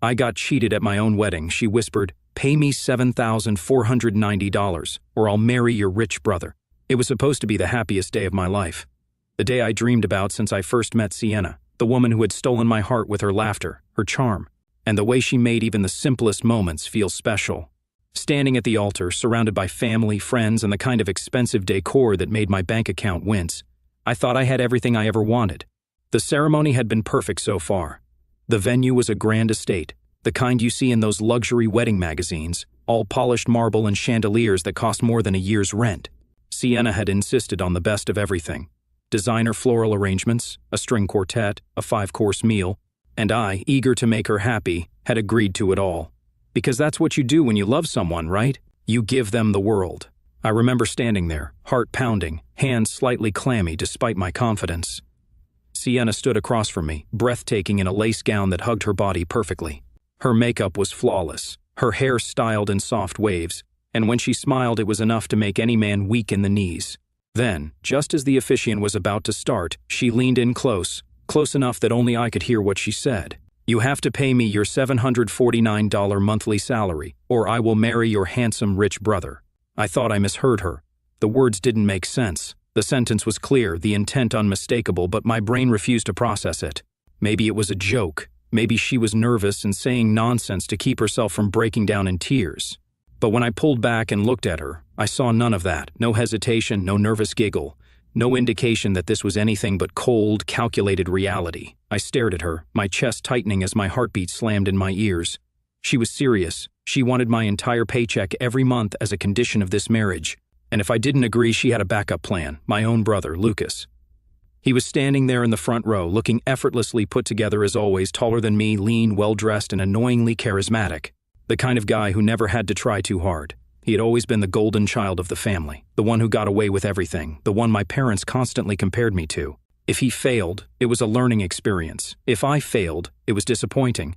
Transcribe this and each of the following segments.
"I got cheated at my own wedding," she whispered. "Pay me $7,490, or I'll marry your rich brother." It was supposed to be the happiest day of my life. The day I dreamed about since I first met Sienna, the woman who had stolen my heart with her laughter, her charm, and the way she made even the simplest moments feel special. Standing at the altar, surrounded by family, friends, and the kind of expensive decor that made my bank account wince, I thought I had everything I ever wanted. The ceremony had been perfect so far. The venue was a grand estate, the kind you see in those luxury wedding magazines, all polished marble and chandeliers that cost more than a year's rent. Sienna had insisted on the best of everything. Designer floral arrangements, a string quartet, a 5-course meal, and I, eager to make her happy, had agreed to it all. Because that's what you do when you love someone, right? You give them the world. I remember standing there, heart pounding, hands slightly clammy despite my confidence. Sienna stood across from me, breathtaking in a lace gown that hugged her body perfectly. Her makeup was flawless, her hair styled in soft waves, and when she smiled it was enough to make any man weak in the knees. Then, just as the officiant was about to start, she leaned in close enough that only I could hear what she said. "You have to pay me your $749 monthly salary, or I will marry your handsome rich brother." I thought I misheard her. The words didn't make sense. The sentence was clear, the intent unmistakable, but my brain refused to process it. Maybe it was a joke. Maybe she was nervous and saying nonsense to keep herself from breaking down in tears. But when I pulled back and looked at her, I saw none of that. No hesitation, no nervous giggle. No indication that this was anything but cold, calculated reality. I stared at her, my chest tightening as my heartbeat slammed in my ears. She was serious. She wanted my entire paycheck every month as a condition of this marriage. And if I didn't agree, she had a backup plan, my own brother, Lucas. He was standing there in the front row, looking effortlessly put together as always, taller than me, lean, well-dressed, and annoyingly charismatic. The kind of guy who never had to try too hard. He had always been the golden child of the family, the one who got away with everything, the one my parents constantly compared me to. If he failed, it was a learning experience. If I failed, it was disappointing.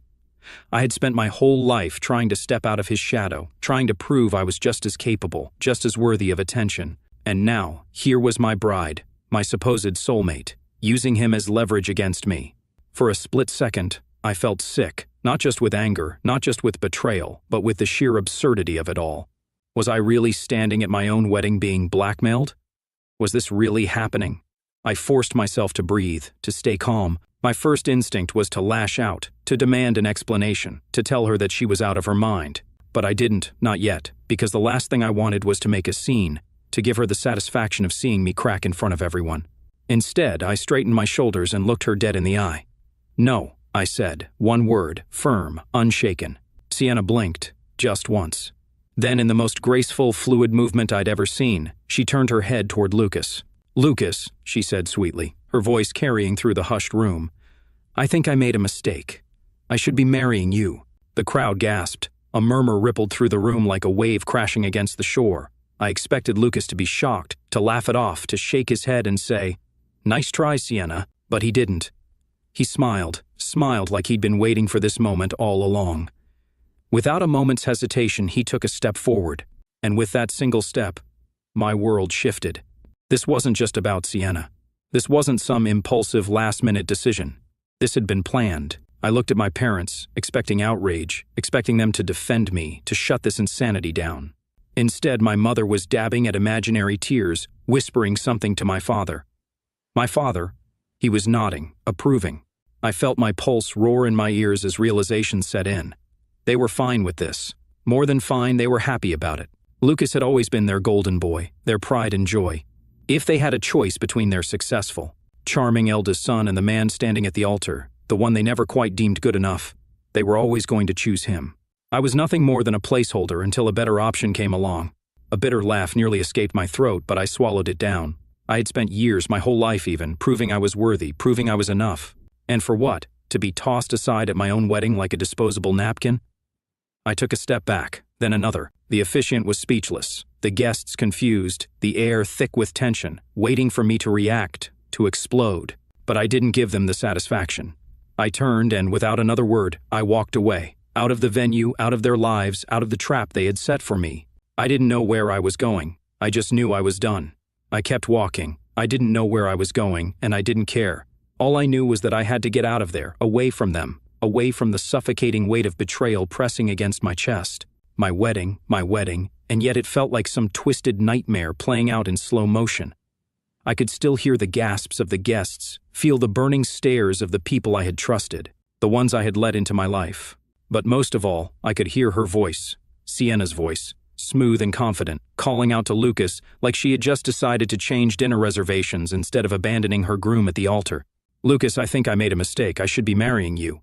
I had spent my whole life trying to step out of his shadow, trying to prove I was just as capable, just as worthy of attention. And now, here was my bride, my supposed soulmate, using him as leverage against me. For a split second, I felt sick, not just with anger, not just with betrayal, but with the sheer absurdity of it all. Was I really standing at my own wedding being blackmailed? Was this really happening? I forced myself to breathe, to stay calm. My first instinct was to lash out, to demand an explanation, to tell her that she was out of her mind. But I didn't, not yet, because the last thing I wanted was to make a scene, to give her the satisfaction of seeing me crack in front of everyone. Instead, I straightened my shoulders and looked her dead in the eye. "No," I said, one word, firm, unshaken. Sienna blinked, just once. Then, in the most graceful, fluid movement I'd ever seen, she turned her head toward Lucas. "Lucas," she said sweetly, her voice carrying through the hushed room, "I think I made a mistake. I should be marrying you." The crowd gasped. A murmur rippled through the room like a wave crashing against the shore. I expected Lucas to be shocked, to laugh it off, to shake his head and say, "Nice try, Sienna," but he didn't. He smiled like he'd been waiting for this moment all along. Without a moment's hesitation, he took a step forward, and with that single step, my world shifted. This wasn't just about Sienna. This wasn't some impulsive last-minute decision. This had been planned. I looked at my parents, expecting outrage, expecting them to defend me, to shut this insanity down. Instead, my mother was dabbing at imaginary tears, whispering something to my father. My father, he was nodding, approving. I felt my pulse roar in my ears as realization set in. They were fine with this. More than fine, they were happy about it. Lucas had always been their golden boy, their pride and joy. If they had a choice between their successful, charming eldest son and the man standing at the altar, the one they never quite deemed good enough, they were always going to choose him. I was nothing more than a placeholder until a better option came along. A bitter laugh nearly escaped my throat, but I swallowed it down. I had spent years, my whole life even, proving I was worthy, proving I was enough. And for what? To be tossed aside at my own wedding like a disposable napkin? I took a step back, then another. The officiant was speechless, the guests confused, the air thick with tension, waiting for me to react, to explode. But I didn't give them the satisfaction. I turned and, without another word, I walked away, out of the venue, out of their lives, out of the trap they had set for me. I didn't know where I was going. I just knew I was done. I kept walking. I didn't know where I was going, and I didn't care. All I knew was that I had to get out of there, away from them. away from the suffocating weight of betrayal pressing against my chest. My wedding, and yet it felt like some twisted nightmare playing out in slow motion. I could still hear the gasps of the guests, feel the burning stares of the people I had trusted, the ones I had let into my life. But most of all, I could hear her voice, Sienna's voice, smooth and confident, calling out to Lucas like she had just decided to change dinner reservations instead of abandoning her groom at the altar. "Lucas, I think I made a mistake. I should be marrying you."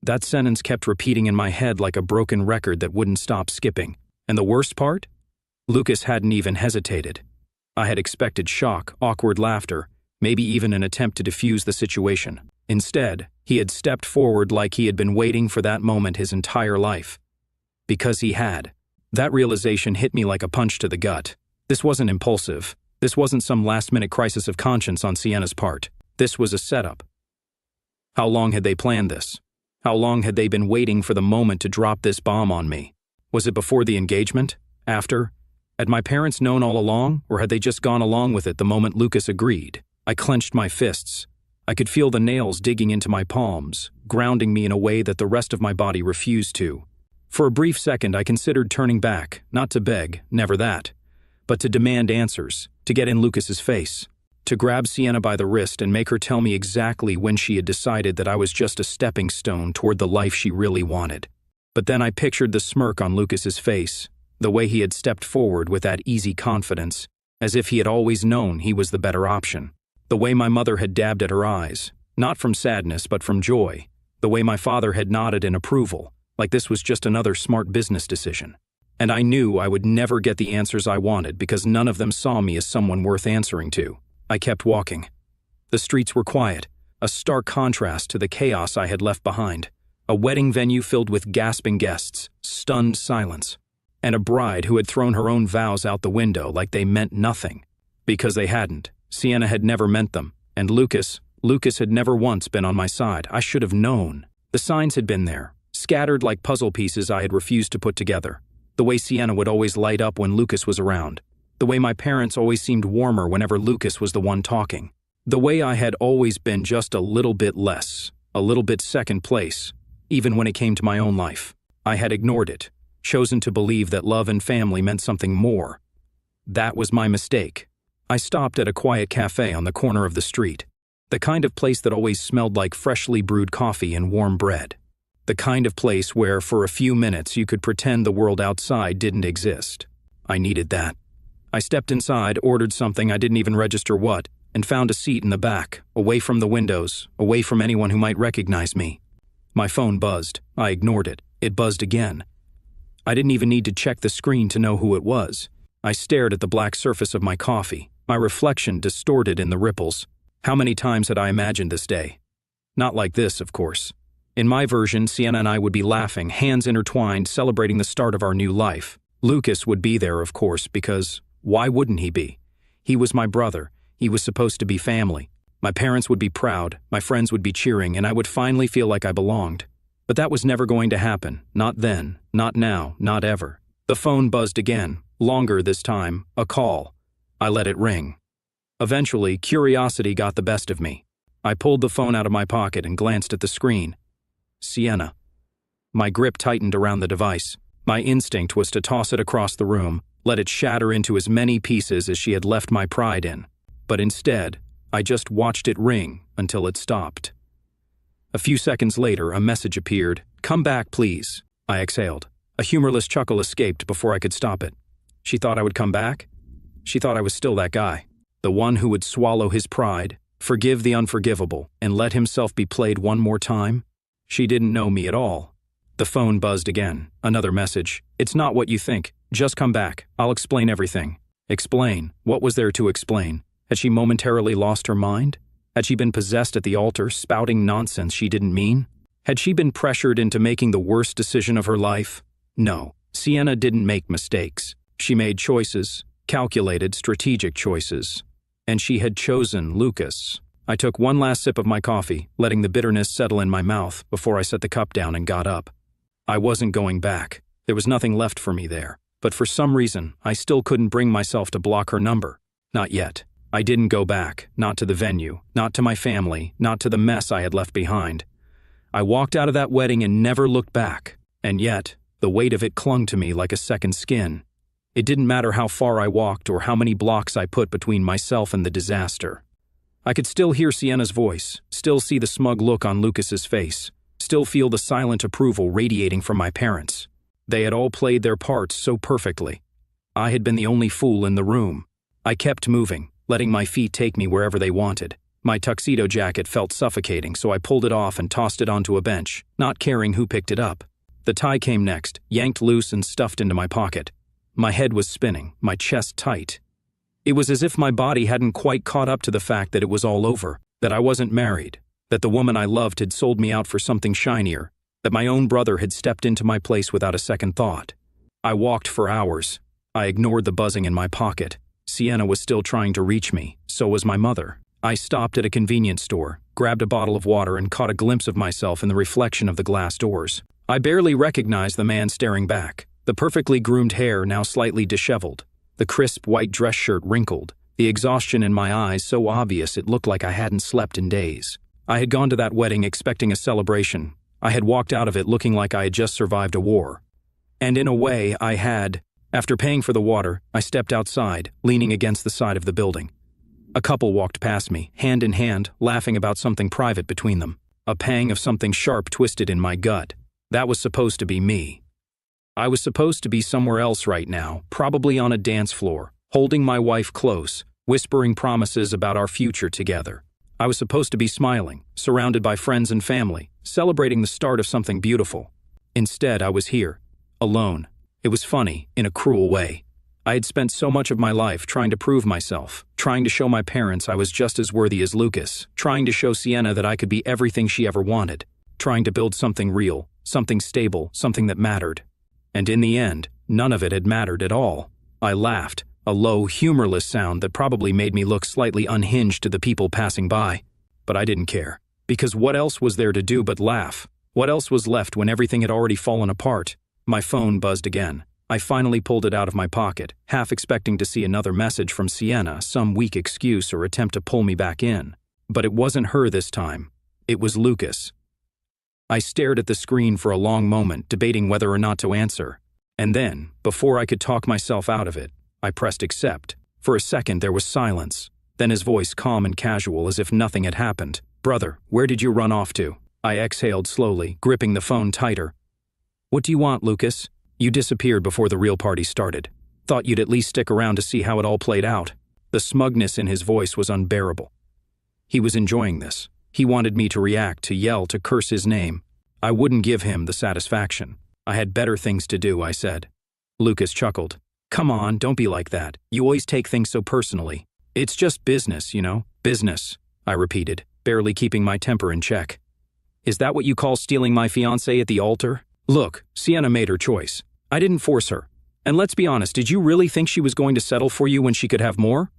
That sentence kept repeating in my head like a broken record that wouldn't stop skipping. And the worst part? Lucas hadn't even hesitated. I had expected shock, awkward laughter, maybe even an attempt to defuse the situation. Instead, he had stepped forward like he had been waiting for that moment his entire life. Because he had. That realization hit me like a punch to the gut. This wasn't impulsive. This wasn't some last-minute crisis of conscience on Sienna's part. This was a setup. How long had they planned this? How long had they been waiting for the moment to drop this bomb on me? Was it before the engagement? After? Had my parents known all along, or had they just gone along with it the moment Lucas agreed? I clenched my fists. I could feel the nails digging into my palms, grounding me in a way that the rest of my body refused to. For a brief second, I considered turning back, not to beg, never that, but to demand answers, to get in Lucas's face, to grab Sienna by the wrist and make her tell me exactly when she had decided that I was just a stepping stone toward the life she really wanted. But then I pictured the smirk on Lucas's face, the way he had stepped forward with that easy confidence, as if he had always known he was the better option. The way my mother had dabbed at her eyes, not from sadness but from joy. The way my father had nodded in approval, like this was just another smart business decision. And I knew I would never get the answers I wanted because none of them saw me as someone worth answering to. I kept walking. The streets were quiet, a stark contrast to the chaos I had left behind. A wedding venue filled with gasping guests, stunned silence, and a bride who had thrown her own vows out the window like they meant nothing. Because they hadn't. Sienna had never meant them, and Lucas had never once been on my side. I should have known. The signs had been there, scattered like puzzle pieces I had refused to put together. The way Sienna would always light up when Lucas was around. The way my parents always seemed warmer whenever Lucas was the one talking. The way I had always been just a little bit less, a little bit second place, even when it came to my own life. I had ignored it, chosen to believe that love and family meant something more. That was my mistake. I stopped at a quiet cafe on the corner of the street, the kind of place that always smelled like freshly brewed coffee and warm bread. The kind of place where, for a few minutes, you could pretend the world outside didn't exist. I needed that. I stepped inside, ordered something I didn't even register what, and found a seat in the back, away from the windows, away from anyone who might recognize me. My phone buzzed. I ignored it. It buzzed again. I didn't even need to check the screen to know who it was. I stared at the black surface of my coffee, my reflection distorted in the ripples. How many times had I imagined this day? Not like this, of course. In my version, Sienna and I would be laughing, hands intertwined, celebrating the start of our new life. Lucas would be there, of course, because why wouldn't he be? He was my brother. He was supposed to be family. My parents would be proud, my friends would be cheering, and I would finally feel like I belonged. But that was never going to happen. Not then, not now, not ever. The phone buzzed again, longer this time, a call. I let it ring. Eventually, curiosity got the best of me. I pulled the phone out of my pocket and glanced at the screen. Sienna. My grip tightened around the device. My instinct was to toss it across the room, let it shatter into as many pieces as she had left my pride in. But instead, I just watched it ring until it stopped. A few seconds later, a message appeared. "Come back, please," I exhaled. A humorless chuckle escaped before I could stop it. She thought I would come back? She thought I was still that guy. The one who would swallow his pride, forgive the unforgivable, and let himself be played one more time? She didn't know me at all. The phone buzzed again. Another message. "It's not what you think. Just come back. I'll explain everything." Explain? What was there to explain? Had she momentarily lost her mind? Had she been possessed at the altar, spouting nonsense she didn't mean? Had she been pressured into making the worst decision of her life? No. Sienna didn't make mistakes. She made choices, calculated, strategic choices. And she had chosen Lucas. I took one last sip of my coffee, letting the bitterness settle in my mouth before I set the cup down and got up. I wasn't going back. There was nothing left for me there. But for some reason, I still couldn't bring myself to block her number. Not yet. I didn't go back, not to the venue, not to my family, not to the mess I had left behind. I walked out of that wedding and never looked back. And yet, the weight of it clung to me like a second skin. It didn't matter how far I walked or how many blocks I put between myself and the disaster. I could still hear Sienna's voice, still see the smug look on Lucas's face, still feel the silent approval radiating from my parents. They had all played their parts so perfectly. I had been the only fool in the room. I kept moving, letting my feet take me wherever they wanted. My tuxedo jacket felt suffocating, so I pulled it off and tossed it onto a bench, not caring who picked it up. The tie came next, yanked loose and stuffed into my pocket. My head was spinning, my chest tight. It was as if my body hadn't quite caught up to the fact that it was all over, that I wasn't married, that the woman I loved had sold me out for something shinier, that my own brother had stepped into my place without a second thought. I walked for hours. I ignored the buzzing in my pocket. Sienna was still trying to reach me, so was my mother. I stopped at a convenience store, grabbed a bottle of water and caught a glimpse of myself in the reflection of the glass doors. I barely recognized the man staring back, the perfectly groomed hair now slightly disheveled, the crisp white dress shirt wrinkled, the exhaustion in my eyes so obvious it looked like I hadn't slept in days. I had gone to that wedding expecting a celebration. I had walked out of it looking like I had just survived a war. And in a way, I had. After paying for the water, I stepped outside, leaning against the side of the building. A couple walked past me, hand in hand, laughing about something private between them. A pang of something sharp twisted in my gut. That was supposed to be me. I was supposed to be somewhere else right now, probably on a dance floor, holding my wife close, whispering promises about our future together. I was supposed to be smiling, surrounded by friends and family, celebrating the start of something beautiful. Instead, I was here, alone. It was funny, in a cruel way. I had spent so much of my life trying to prove myself, trying to show my parents I was just as worthy as Lucas, trying to show Sienna that I could be everything she ever wanted, trying to build something real, something stable, something that mattered. And in the end, none of it had mattered at all. I laughed, a low, humorless sound that probably made me look slightly unhinged to the people passing by. But I didn't care, because what else was there to do but laugh? What else was left when everything had already fallen apart? My phone buzzed again. I finally pulled it out of my pocket, half expecting to see another message from Sienna, some weak excuse or attempt to pull me back in. But it wasn't her this time. It was Lucas. I stared at the screen for a long moment, debating whether or not to answer. And then, before I could talk myself out of it, I pressed accept. For a second there was silence. Then his voice calm and casual as if nothing had happened. "Brother, where did you run off to?" I exhaled slowly, gripping the phone tighter. "What do you want, Lucas? You disappeared before the real party started. Thought you'd at least stick around to see how it all played out." The smugness in his voice was unbearable. He was enjoying this. He wanted me to react, to yell, to curse his name. I wouldn't give him the satisfaction. I had better things to do, I said. Lucas chuckled. "Come on, don't be like that. You always take things so personally. It's just business, you know? Business," I repeated, barely keeping my temper in check. "Is that what you call stealing my fiancée at the altar? Look, Sienna made her choice. I didn't force her. And let's be honest, did you really think she was going to settle for you when she could have more?"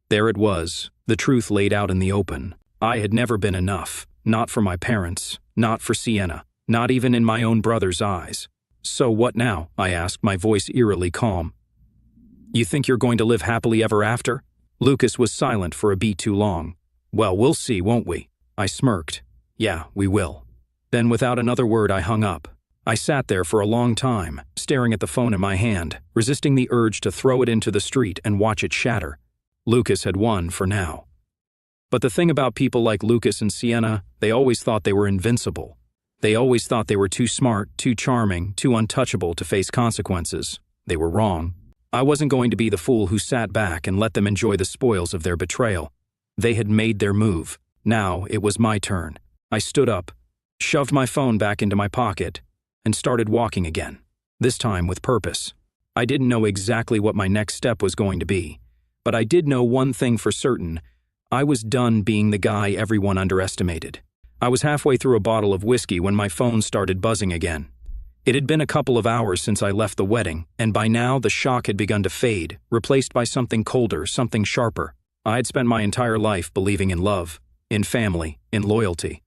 There it was, the truth laid out in the open. I had never been enough. Not for my parents, not for Sienna, not even in my own brother's eyes. "So what now?" I asked, my voice eerily calm. "You think you're going to live happily ever after?" Lucas was silent for a beat too long. "Well, we'll see, won't we?" I smirked. "Yeah, we will." Then without another word I hung up. I sat there for a long time, staring at the phone in my hand, resisting the urge to throw it into the street and watch it shatter. Lucas had won for now. But the thing about people like Lucas and Sienna, they always thought they were invincible. They always thought they were too smart, too charming, too untouchable to face consequences. They were wrong. I wasn't going to be the fool who sat back and let them enjoy the spoils of their betrayal. They had made their move. Now it was my turn. I stood up, shoved my phone back into my pocket, and started walking again, this time with purpose. I didn't know exactly what my next step was going to be, but I did know one thing for certain. I was done being the guy everyone underestimated. I was halfway through a bottle of whiskey when my phone started buzzing again. It had been a couple of hours since I left the wedding, and by now the shock had begun to fade, replaced by something colder, something sharper. I had spent my entire life believing in love, in family, in loyalty.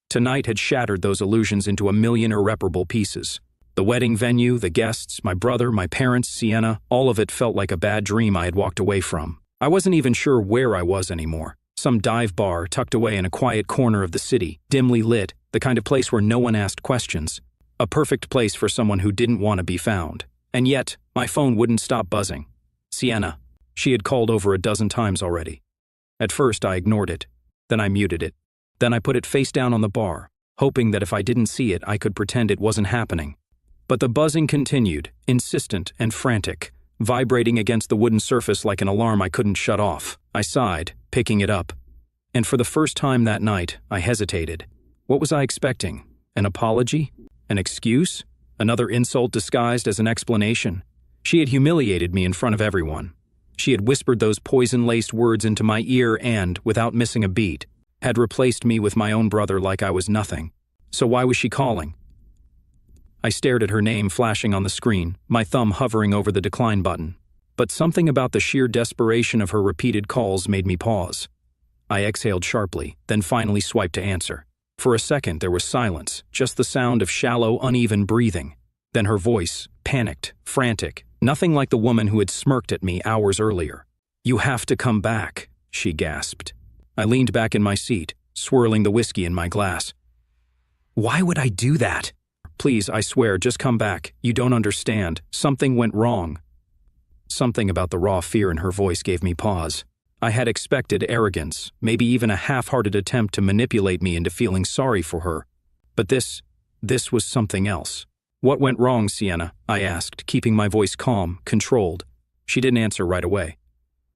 Tonight had shattered those illusions into a million irreparable pieces. The wedding venue, the guests, my brother, my parents, Sienna, all of it felt like a bad dream I had walked away from. I wasn't even sure where I was anymore. Some dive bar tucked away in a quiet corner of the city, dimly lit, The kind of place where no one asked questions. A perfect place for someone who didn't want to be found. And yet, my phone wouldn't stop buzzing. Sienna. She had called over a dozen times already. At first, I ignored it. Then I muted it. Then I put it face down on the bar, hoping that if I didn't see it, I could pretend it wasn't happening. But the buzzing continued, insistent and frantic, vibrating against the wooden surface like an alarm I couldn't shut off. I sighed, picking it up. And for the first time that night, I hesitated. What was I expecting? An apology? An excuse? Another insult disguised as an explanation? She had humiliated me in front of everyone. She had whispered those poison-laced words into my ear and, without missing a beat, had replaced me with my own brother like I was nothing. So why was she calling? I stared at her name flashing on the screen, my thumb hovering over the decline button. But something about the sheer desperation of her repeated calls made me pause. I exhaled sharply, then finally swiped to answer. For a second there was silence, just the sound of shallow, uneven breathing. Then her voice, panicked, frantic, nothing like the woman who had smirked at me hours earlier. "You have to come back," she gasped. I leaned back in my seat, swirling the whiskey in my glass. "Why would I do that?" "Please, I swear, just come back. You don't understand. Something went wrong." Something about the raw fear in her voice gave me pause. I had expected arrogance, maybe even a half-hearted attempt to manipulate me into feeling sorry for her. But this was something else. "What went wrong, Sienna?" I asked, keeping my voice calm, controlled. She didn't answer right away.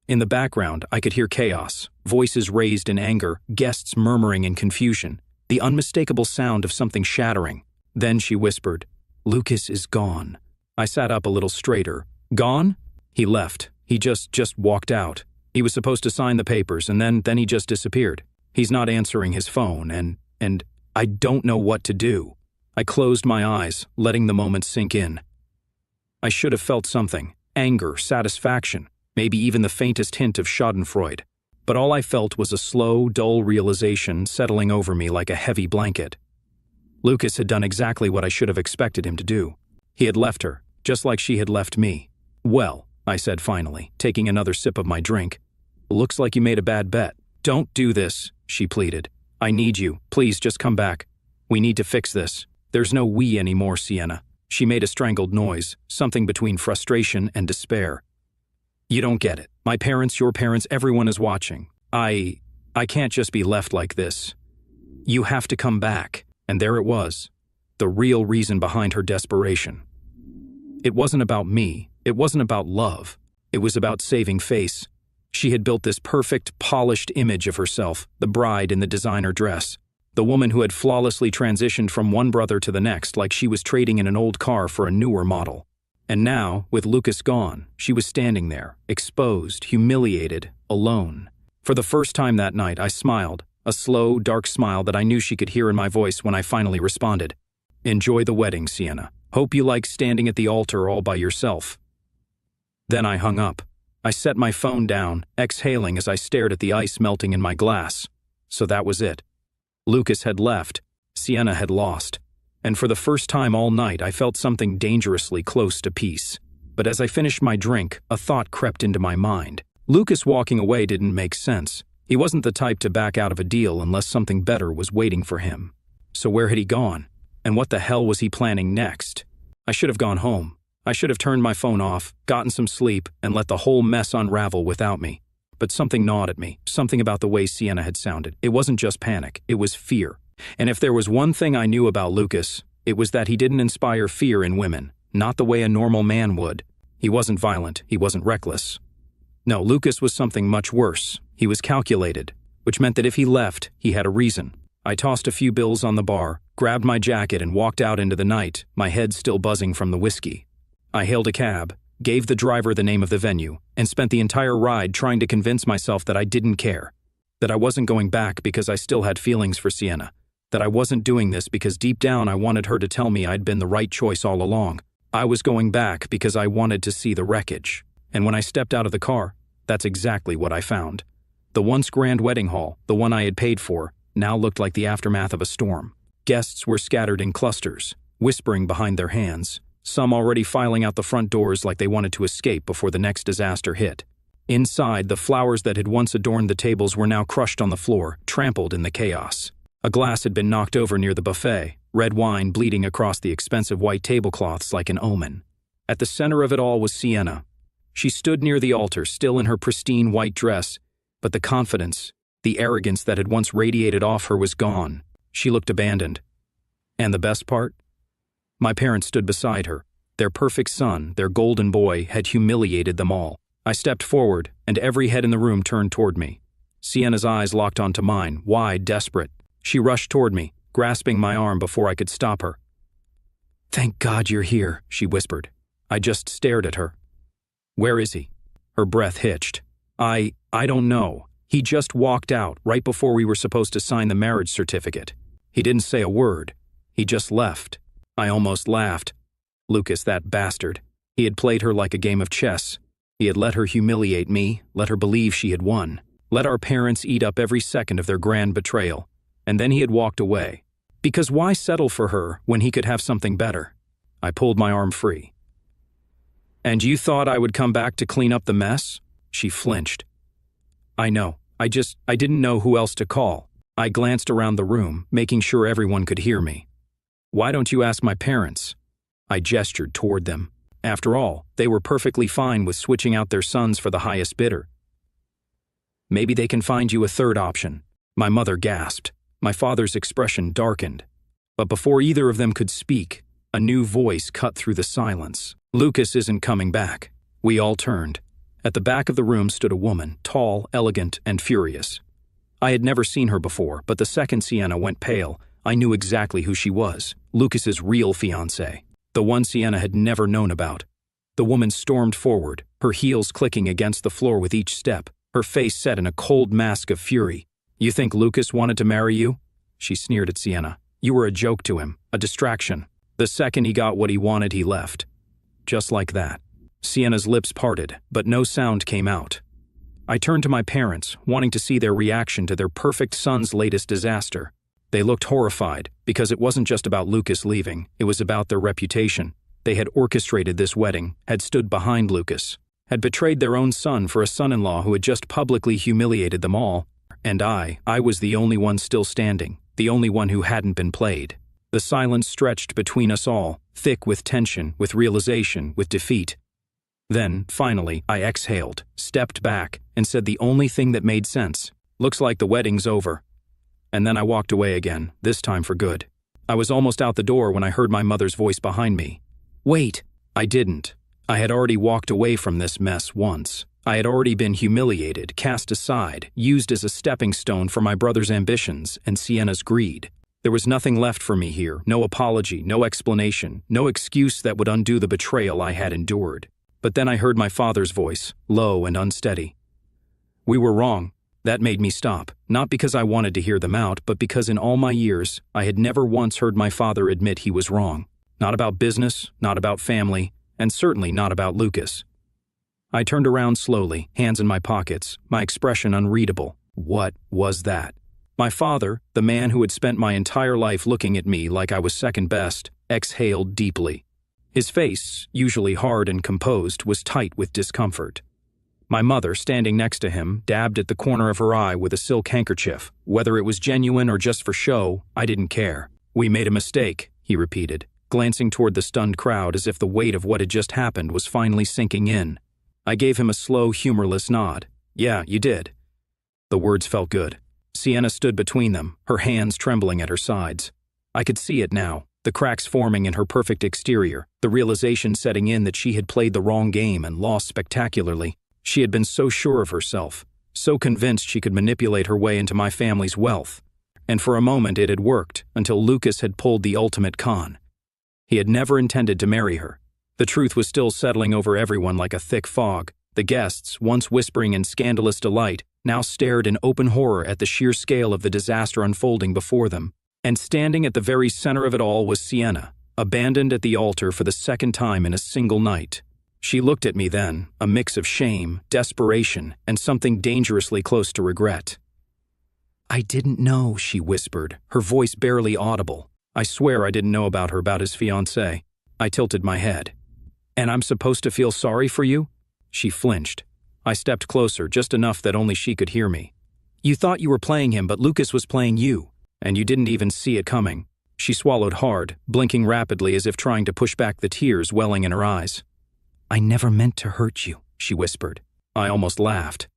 In the background, I could hear chaos, voices raised in anger, guests murmuring in confusion, the unmistakable sound of something shattering. Then she whispered, "Lucas is gone." I sat up a little straighter. "Gone?" "He left. He just walked out. He was supposed to sign the papers, and then he just disappeared. He's not answering his phone, and I don't know what to do." I closed my eyes, letting the moment sink in. I should have felt something, anger, satisfaction, maybe even the faintest hint of schadenfreude. But all I felt was a slow, dull realization settling over me like a heavy blanket. Lucas had done exactly what I should have expected him to do. He had left her, just like she had left me. "Well," I said finally, taking another sip of my drink, "looks like you made a bad bet." "Don't do this," she pleaded. "I need you. Please, just come back. We need to fix this. There's no we anymore, Sienna." She made a strangled noise, something between frustration and despair. "You don't get it. My parents, your parents, everyone is watching. I can't just be left like this. You have to come back." And there it was, the real reason behind her desperation. It wasn't about me. It wasn't about love. It was about saving face. She had built this perfect, polished image of herself, the bride in the designer dress, the woman who had flawlessly transitioned from one brother to the next like she was trading in an old car for a newer model. And now, with Lucas gone, she was standing there, exposed, humiliated, alone. For the first time that night, I smiled, a slow, dark smile that I knew she could hear in my voice when I finally responded. "Enjoy the wedding, Sienna. Hope you like standing at the altar all by yourself." Then I hung up. I set my phone down, exhaling as I stared at the ice melting in my glass. So that was it. Lucas had left. Sienna had lost. And for the first time all night, I felt something dangerously close to peace. But as I finished my drink, a thought crept into my mind. Lucas walking away didn't make sense. He wasn't the type to back out of a deal unless something better was waiting for him. So where had he gone? And what the hell was he planning next? I should have gone home. I should have turned my phone off, gotten some sleep, and let the whole mess unravel without me. But something gnawed at me, something about the way Sienna had sounded. It wasn't just panic, it was fear. And if there was one thing I knew about Lucas, it was that he didn't inspire fear in women, not the way a normal man would. He wasn't violent, he wasn't reckless. No, Lucas was something much worse. He was calculated, which meant that if he left, he had a reason. I tossed a few bills on the bar, grabbed my jacket and walked out into the night, my head still buzzing from the whiskey. I hailed a cab, gave the driver the name of the venue, and spent the entire ride trying to convince myself that I didn't care, that I wasn't going back because I still had feelings for Sienna, that I wasn't doing this because deep down I wanted her to tell me I'd been the right choice all along. I was going back because I wanted to see the wreckage. And when I stepped out of the car, that's exactly what I found. The once grand wedding hall, the one I had paid for, now looked like the aftermath of a storm. Guests were scattered in clusters, whispering behind their hands, some already filing out the front doors like they wanted to escape before the next disaster hit. Inside, the flowers that had once adorned the tables were now crushed on the floor, trampled in the chaos. A glass had been knocked over near the buffet, red wine bleeding across the expensive white tablecloths like an omen. At the center of it all was Sienna. She stood near the altar, still in her pristine white dress, but the confidence, the arrogance that had once radiated off her was gone. She looked abandoned. And the best part? My parents stood beside her. Their perfect son, their golden boy, had humiliated them all. I stepped forward, and every head in the room turned toward me. Sienna's eyes locked onto mine, wide, desperate. She rushed toward me, grasping my arm before I could stop her. "Thank God you're here," she whispered. I just stared at her. "Where is he?" Her breath hitched. I don't know. He just walked out right before we were supposed to sign the marriage certificate. He didn't say a word. He just left. I almost laughed. Lucas, that bastard. He had played her like a game of chess. He had let her humiliate me, let her believe she had won, let our parents eat up every second of their grand betrayal. And then he had walked away. Because why settle for her when he could have something better? I pulled my arm free. "And you thought I would come back to clean up the mess?" She flinched. "I know. I didn't know who else to call." I glanced around the room, making sure everyone could hear me. "Why don't you ask my parents?" I gestured toward them. After all, they were perfectly fine with switching out their sons for the highest bidder. "Maybe they can find you a third option." My mother gasped. My father's expression darkened. But before either of them could speak, a new voice cut through the silence. "Lucas isn't coming back." We all turned. At the back of the room stood a woman, tall, elegant, and furious. I had never seen her before, but the second Sienna went pale, I knew exactly who she was. Lucas's real fiancée. The one Sienna had never known about. The woman stormed forward, her heels clicking against the floor with each step, her face set in a cold mask of fury. "You think Lucas wanted to marry you?" She sneered at Sienna. "You were a joke to him, a distraction. The second he got what he wanted, he left." Just like that. Sienna's lips parted, but no sound came out. I turned to my parents, wanting to see their reaction to their perfect son's latest disaster. They looked horrified, because it wasn't just about Lucas leaving, it was about their reputation. They had orchestrated this wedding, had stood behind Lucas, had betrayed their own son for a son-in-law who had just publicly humiliated them all. And I was the only one still standing, the only one who hadn't been played. The silence stretched between us all, thick with tension, with realization, with defeat. Then, finally, I exhaled, stepped back, and said the only thing that made sense. "Looks like the wedding's over." And then I walked away again, this time for good. I was almost out the door when I heard my mother's voice behind me. "Wait!" I didn't. I had already walked away from this mess once. I had already been humiliated, cast aside, used as a stepping stone for my brother's ambitions and Sienna's greed. There was nothing left for me here, no apology, no explanation, no excuse that would undo the betrayal I had endured. But then I heard my father's voice, low and unsteady. "We were wrong." That made me stop, not because I wanted to hear them out, but because in all my years, I had never once heard my father admit he was wrong. Not about business, not about family, and certainly not about Lucas. I turned around slowly, hands in my pockets, my expression unreadable. What was that? My father, the man who had spent my entire life looking at me like I was second best, exhaled deeply. His face, usually hard and composed, was tight with discomfort. My mother, standing next to him, dabbed at the corner of her eye with a silk handkerchief. Whether it was genuine or just for show, I didn't care. "We made a mistake," he repeated, glancing toward the stunned crowd as if the weight of what had just happened was finally sinking in. I gave him a slow, humorless nod. "Yeah, you did." The words felt good. Sienna stood between them, her hands trembling at her sides. I could see it now, the cracks forming in her perfect exterior, the realization setting in that she had played the wrong game and lost spectacularly. She had been so sure of herself, so convinced she could manipulate her way into my family's wealth. And for a moment it had worked, until Lucas had pulled the ultimate con. He had never intended to marry her. The truth was still settling over everyone like a thick fog. The guests, once whispering in scandalous delight, now stared in open horror at the sheer scale of the disaster unfolding before them. And standing at the very center of it all was Sienna, abandoned at the altar for the second time in a single night. She looked at me then, a mix of shame, desperation, and something dangerously close to regret. "I didn't know," she whispered, her voice barely audible. I swear I didn't know about his fiancé. I tilted my head. "And I'm supposed to feel sorry for you?" She flinched. I stepped closer, just enough that only she could hear me. "You thought you were playing him, but Lucas was playing you." And you didn't even see it coming. She swallowed hard, blinking rapidly as if trying to push back the tears welling in her eyes. I never meant to hurt you, she whispered. I almost laughed.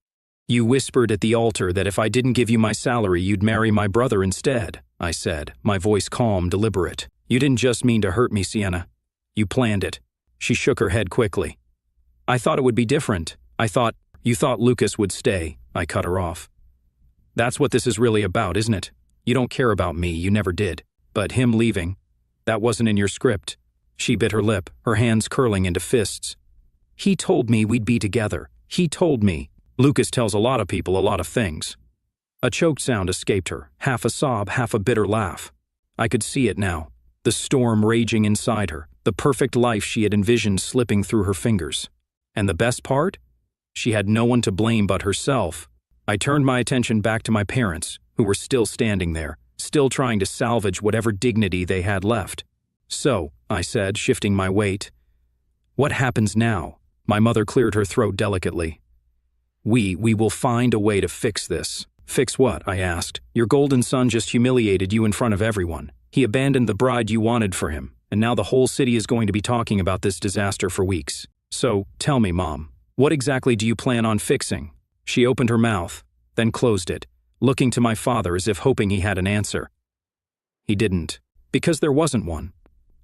You whispered at the altar that if I didn't give you my salary, you'd marry my brother instead, I said, my voice calm, deliberate. You didn't just mean to hurt me, Sienna. You planned it. She shook her head quickly. I thought it would be different. You thought Lucas would stay, I cut her off. That's what this is really about, isn't it? You don't care about me, you never did. But him leaving, that wasn't in your script. She bit her lip, her hands curling into fists. He told me we'd be together. He told me. Lucas tells a lot of people a lot of things. A choked sound escaped her, half a sob, half a bitter laugh. I could see it now, the storm raging inside her, the perfect life she had envisioned slipping through her fingers. And the best part? She had no one to blame but herself. I turned my attention back to my parents, who were still standing there, still trying to salvage whatever dignity they had left. So, I said, shifting my weight, what happens now? My mother cleared her throat delicately. We will find a way to fix this. Fix what? I asked. Your golden son just humiliated you in front of everyone. He abandoned the bride you wanted for him, and now the whole city is going to be talking about this disaster for weeks. So, tell me, Mom, what exactly do you plan on fixing? She opened her mouth, then closed it, looking to my father as if hoping he had an answer. He didn't, because there wasn't one.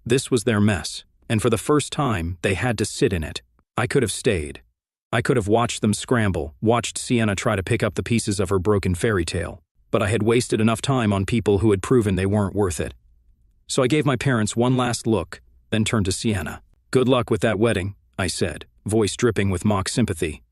This was their mess, and for the first time, they had to sit in it. I could have stayed. I could have watched them scramble, watched Sienna try to pick up the pieces of her broken fairy tale, but I had wasted enough time on people who had proven they weren't worth it. So I gave my parents one last look, then turned to Sienna. Good luck with that wedding, I said, voice dripping with mock sympathy.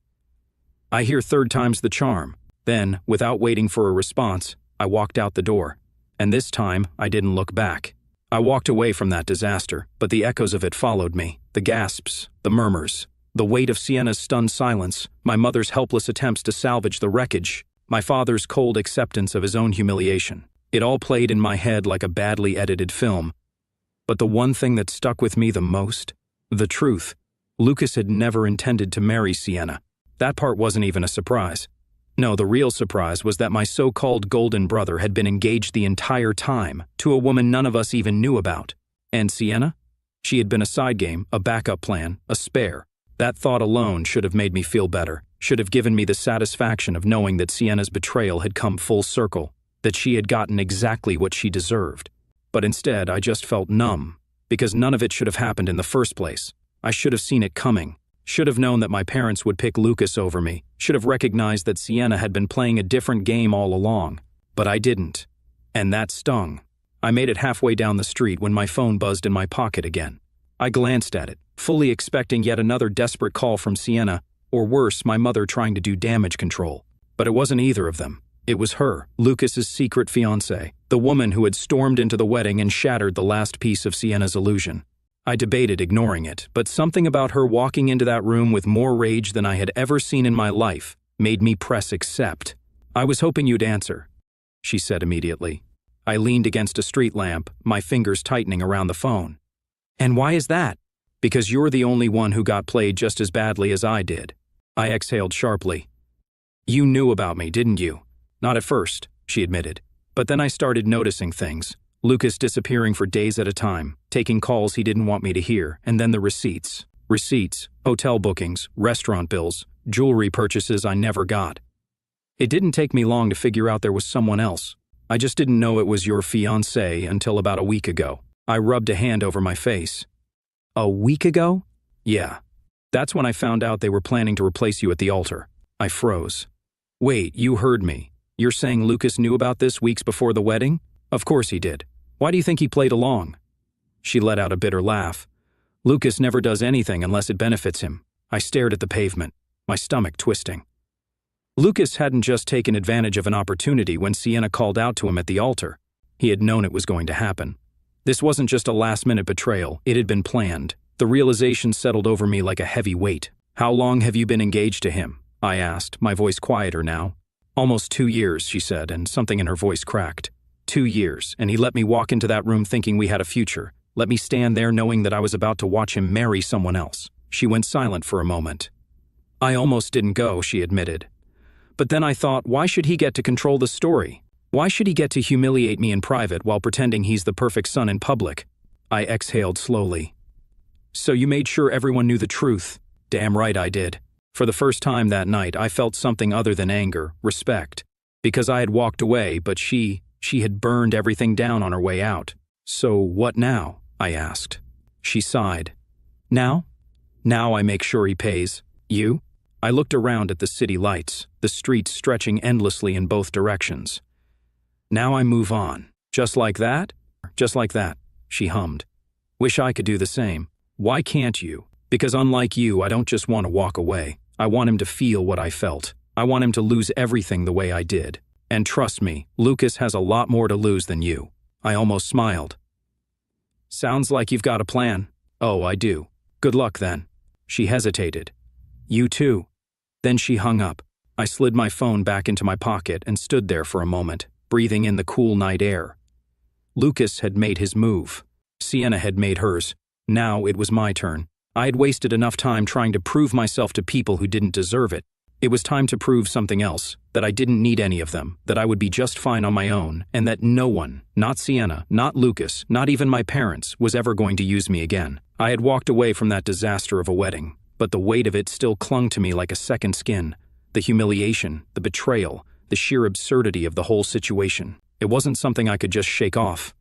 I hear third time's the charm. Then, without waiting for a response, I walked out the door. And this time, I didn't look back. I walked away from that disaster, but the echoes of it followed me. The gasps, the murmurs, the weight of Sienna's stunned silence, my mother's helpless attempts to salvage the wreckage, my father's cold acceptance of his own humiliation. It all played in my head like a badly edited film. But the one thing that stuck with me the most? The truth. Lucas had never intended to marry Sienna. That part wasn't even a surprise. No, the real surprise was that my so-called golden brother had been engaged the entire time to a woman none of us even knew about. And Sienna? She had been a side game, a backup plan, a spare. That thought alone should have made me feel better, should have given me the satisfaction of knowing that Sienna's betrayal had come full circle, that she had gotten exactly what she deserved. But instead, I just felt numb, because none of it should have happened in the first place. I should have seen it coming. Should have known that my parents would pick Lucas over me, should have recognized that Sienna had been playing a different game all along. But I didn't. And that stung. I made it halfway down the street when my phone buzzed in my pocket again. I glanced at it, fully expecting yet another desperate call from Sienna, or worse, my mother trying to do damage control. But it wasn't either of them. It was her, Lucas's secret fiancée, the woman who had stormed into the wedding and shattered the last piece of Sienna's illusion. I debated ignoring it, but something about her walking into that room with more rage than I had ever seen in my life made me press accept. I was hoping you'd answer, she said immediately. I leaned against a street lamp, my fingers tightening around the phone. And why is that? Because you're the only one who got played just as badly as I did. I exhaled sharply. You knew about me, didn't you? Not at first, she admitted. But then I started noticing things. Lucas disappearing for days at a time, taking calls he didn't want me to hear, and then the receipts. Receipts, hotel bookings, restaurant bills, jewelry purchases I never got. It didn't take me long to figure out there was someone else. I just didn't know it was your fiancé until about a week ago. I rubbed a hand over my face. A week ago? Yeah. That's when I found out they were planning to replace you at the altar. I froze. Wait, you heard me. You're saying Lucas knew about this weeks before the wedding? Of course he did. Why do you think he played along? She let out a bitter laugh. Lucas never does anything unless it benefits him. I stared at the pavement, my stomach twisting. Lucas hadn't just taken advantage of an opportunity when Sienna called out to him at the altar. He had known it was going to happen. This wasn't just a last-minute betrayal, it had been planned. The realization settled over me like a heavy weight. How long have you been engaged to him? I asked, my voice quieter now. Almost 2 years, she said, and something in her voice cracked. 2 years, and he let me walk into that room thinking we had a future. Let me stand there knowing that I was about to watch him marry someone else. She went silent for a moment. I almost didn't go, she admitted. But then I thought, why should he get to control the story? Why should he get to humiliate me in private while pretending he's the perfect son in public? I exhaled slowly. So you made sure everyone knew the truth? Damn right I did. For the first time that night, I felt something other than anger, respect. Because I had walked away, but she had burned everything down on her way out. So what now? I asked. She sighed. Now? Now I make sure he pays. You? I looked around at the city lights, the streets stretching endlessly in both directions. Now I move on. Just like that? Just like that, she hummed. Wish I could do the same. Why can't you? Because unlike you, I don't just want to walk away. I want him to feel what I felt. I want him to lose everything the way I did. And trust me, Lucas has a lot more to lose than you. I almost smiled. Sounds like you've got a plan. Oh, I do. Good luck then. She hesitated. You too. Then she hung up. I slid my phone back into my pocket and stood there for a moment, breathing in the cool night air. Lucas had made his move. Sienna had made hers. Now it was my turn. I had wasted enough time trying to prove myself to people who didn't deserve it. It was time to prove something else, that I didn't need any of them, that I would be just fine on my own, and that no one, not Sienna, not Lucas, not even my parents, was ever going to use me again. I had walked away from that disaster of a wedding, but the weight of it still clung to me like a second skin. The humiliation, the betrayal, the sheer absurdity of the whole situation. It wasn't something I could just shake off.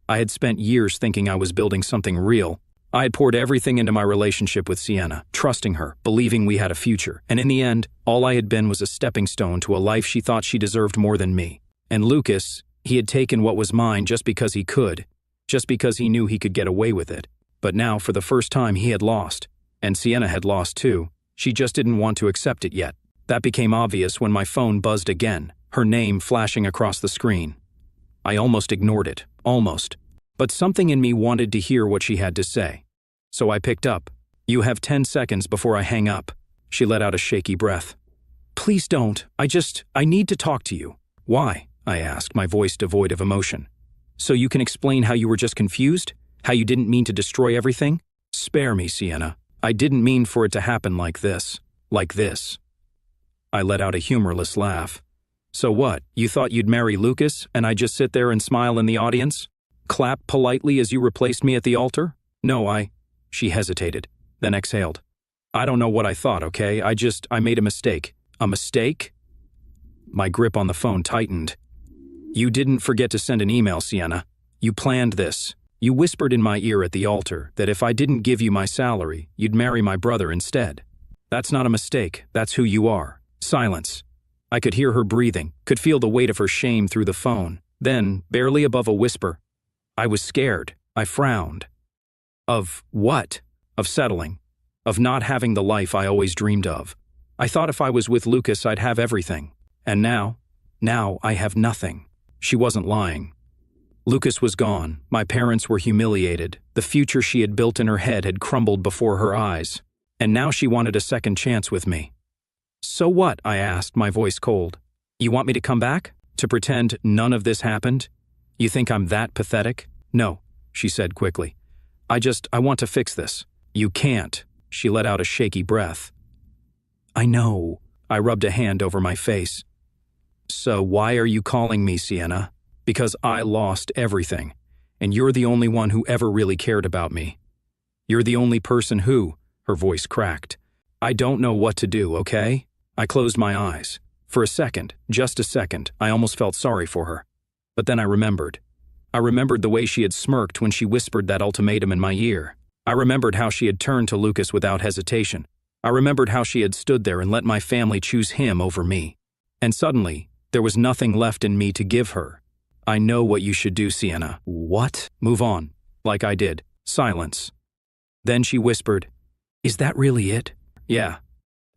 I had spent years thinking I was building something real. I had poured everything into my relationship with Sienna, trusting her, believing we had a future, and in the end, all I had been was a stepping stone to a life she thought she deserved more than me. And Lucas, he had taken what was mine just because he could, just because he knew he could get away with it. But now, for the first time, he had lost. And Sienna had lost too. She just didn't want to accept it yet. That became obvious when my phone buzzed again, her name flashing across the screen. I almost ignored it, almost. But something in me wanted to hear what she had to say. So I picked up. You have 10 seconds before I hang up. She let out a shaky breath. Please don't. I need to talk to you. Why? I asked, my voice devoid of emotion. So you can explain how you were just confused? How you didn't mean to destroy everything? Spare me, Sienna. I didn't mean for it to happen like this. Like this. I let out a humorless laugh. So what, you thought you'd marry Lucas and I'd just sit there and smile in the audience? Clap politely as you replaced me at the altar? No, She hesitated, then exhaled. I don't know what I thought, okay? I made a mistake. A mistake? My grip on the phone tightened. You didn't forget to send an email, Sienna. You planned this. You whispered in my ear at the altar that if I didn't give you my salary, you'd marry my brother instead. That's not a mistake. That's who you are. Silence. I could hear her breathing, could feel the weight of her shame through the phone. Then, barely above a whisper, I was scared. I frowned. Of what? Of settling. Of not having the life I always dreamed of. I thought if I was with Lucas, I'd have everything. And now I have nothing. She wasn't lying. Lucas was gone. My parents were humiliated. The future she had built in her head had crumbled before her eyes. And now she wanted a second chance with me. So what? I asked, my voice cold. You want me to come back? To pretend none of this happened? You think I'm that pathetic? No, she said quickly. I want to fix this. You can't. She let out a shaky breath. I know. I rubbed a hand over my face. So why are you calling me, Sienna? Because I lost everything, and you're the only one who ever really cared about me. You're the only person who, her voice cracked. I don't know what to do, okay? I closed my eyes. For a second, just a second, I almost felt sorry for her. But then I remembered. I remembered the way she had smirked when she whispered that ultimatum in my ear. I remembered how she had turned to Lucas without hesitation. I remembered how she had stood there and let my family choose him over me. And suddenly, there was nothing left in me to give her. I know what you should do, Sienna. What? Move on. Like I did. Silence. Then she whispered, Is that really it? Yeah.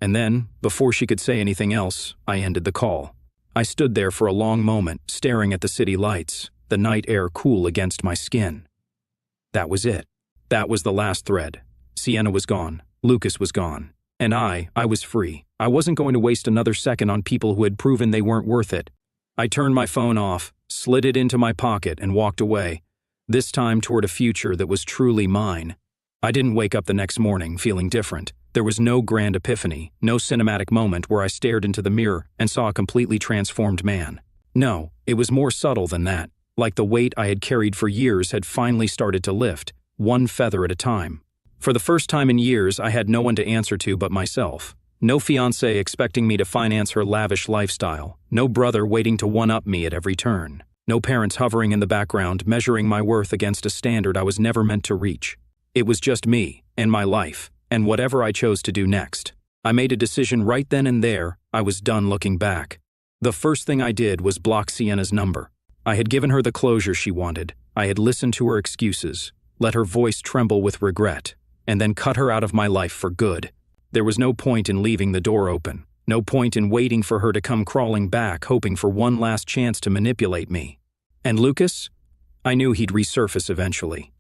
And then, before she could say anything else, I ended the call. I stood there for a long moment, staring at the city lights, the night air cool against my skin. That was it. That was the last thread. Sienna was gone. Lucas was gone. And I was free. I wasn't going to waste another second on people who had proven they weren't worth it. I turned my phone off, slid it into my pocket, and walked away, this time toward a future that was truly mine. I didn't wake up the next morning feeling different. There was no grand epiphany, no cinematic moment where I stared into the mirror and saw a completely transformed man. No, It was more subtle than that, like the weight I had carried for years had finally started to lift, one feather at a time. For the first time in years, I had no one to answer to but myself. No fiancé expecting me to finance her lavish lifestyle. No brother waiting to one-up me at every turn. No parents hovering in the background, measuring my worth against a standard I was never meant to reach. It was just me, and my life, and whatever I chose to do next. I made a decision right then and there. I was done looking back. The first thing I did was block Sienna's number. I had given her the closure she wanted. I had listened to her excuses, let her voice tremble with regret, and then cut her out of my life for good. There was no point in leaving the door open. No point in waiting for her to come crawling back, hoping for one last chance to manipulate me. And Lucas? I knew he'd resurface eventually.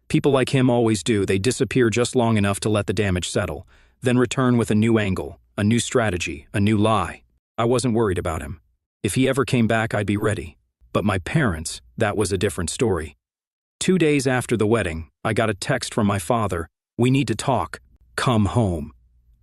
People like him always do. They disappear just long enough to let the damage settle, then return with a new angle, a new strategy, a new lie. I wasn't worried about him. If he ever came back, I'd be ready. But my parents, that was a different story. 2 days after the wedding, I got a text from my father. "We need to talk. Come home."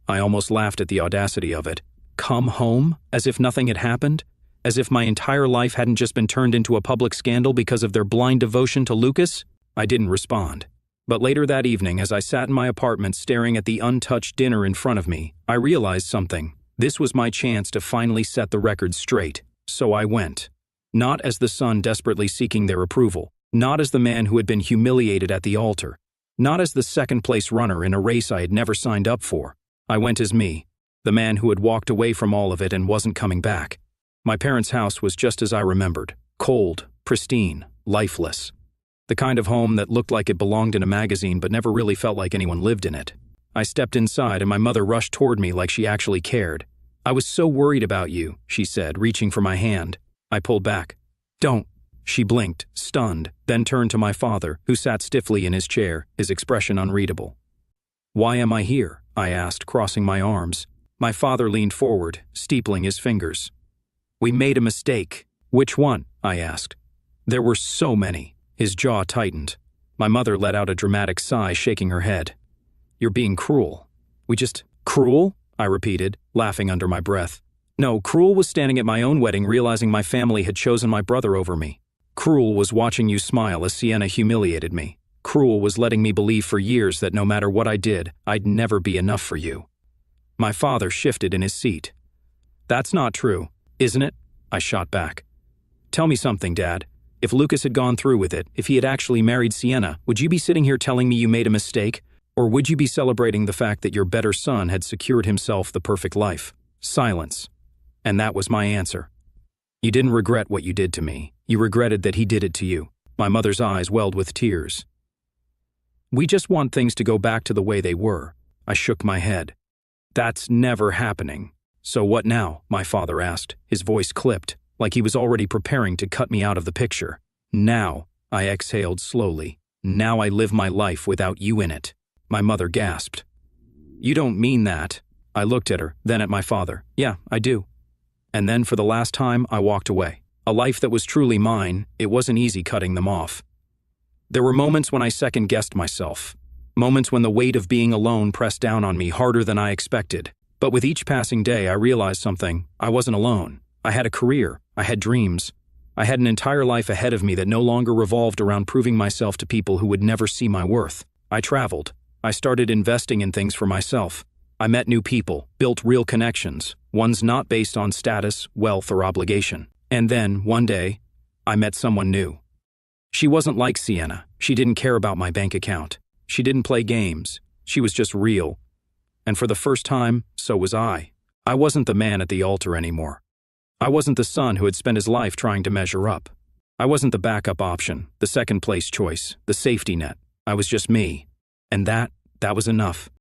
I almost laughed at the audacity of it. Come home? As if nothing had happened? As if my entire life hadn't just been turned into a public scandal because of their blind devotion to Lucas? I didn't respond. But later that evening, as I sat in my apartment staring at the untouched dinner in front of me, I realized something. This was my chance to finally set the record straight. So I went. Not as the son desperately seeking their approval. Not as the man who had been humiliated at the altar. Not as the second-place runner in a race I had never signed up for. I went as me. The man who had walked away from all of it and wasn't coming back. My parents' house was just as I remembered. Cold, pristine, lifeless. The kind of home that looked like it belonged in a magazine but never really felt like anyone lived in it. I stepped inside and my mother rushed toward me like she actually cared. "I was so worried about you," she said, reaching for my hand. I pulled back. "Don't." She blinked, stunned, then turned to my father, who sat stiffly in his chair, his expression unreadable. "Why am I here?" I asked, crossing my arms. My father leaned forward, steepling his fingers. "We made a mistake." "Which one?" I asked. "There were so many." His jaw tightened. My mother let out a dramatic sigh, shaking her head. "You're being cruel." "Cruel?" I repeated, laughing under my breath. "No, cruel was standing at my own wedding realizing my family had chosen my brother over me. Cruel was watching you smile as Sienna humiliated me. Cruel was letting me believe for years that no matter what I did, I'd never be enough for you." My father shifted in his seat. "That's not true, isn't it?" I shot back. "Tell me something, Dad. If Lucas had gone through with it, if he had actually married Sienna, would you be sitting here telling me you made a mistake? Or would you be celebrating the fact that your better son had secured himself the perfect life?" Silence. And that was my answer. "You didn't regret what you did to me. You regretted that he did it to you." My mother's eyes welled with tears. "We just want things to go back to the way they were." I shook my head. "That's never happening." "So what now?" my father asked, his voice clipped, like he was already preparing to cut me out of the picture. "Now," I exhaled slowly, "now I live my life without you in it." My mother gasped. "You don't mean that." I looked at her, then at my father. "Yeah, I do." And then for the last time, I walked away. A life that was truly mine, it wasn't easy cutting them off. There were moments when I second-guessed myself. Moments when the weight of being alone pressed down on me harder than I expected. But with each passing day, I realized something. I wasn't alone. I had a career. I had dreams. I had an entire life ahead of me that no longer revolved around proving myself to people who would never see my worth. I traveled. I started investing in things for myself. I met new people, built real connections, ones not based on status, wealth, or obligation. And then, one day, I met someone new. She wasn't like Sienna. She didn't care about my bank account. She didn't play games. She was just real. And for the first time, so was I. I wasn't the man at the altar anymore. I wasn't the son who had spent his life trying to measure up. I wasn't the backup option, the second-place choice, the safety net. I was just me. And that was enough.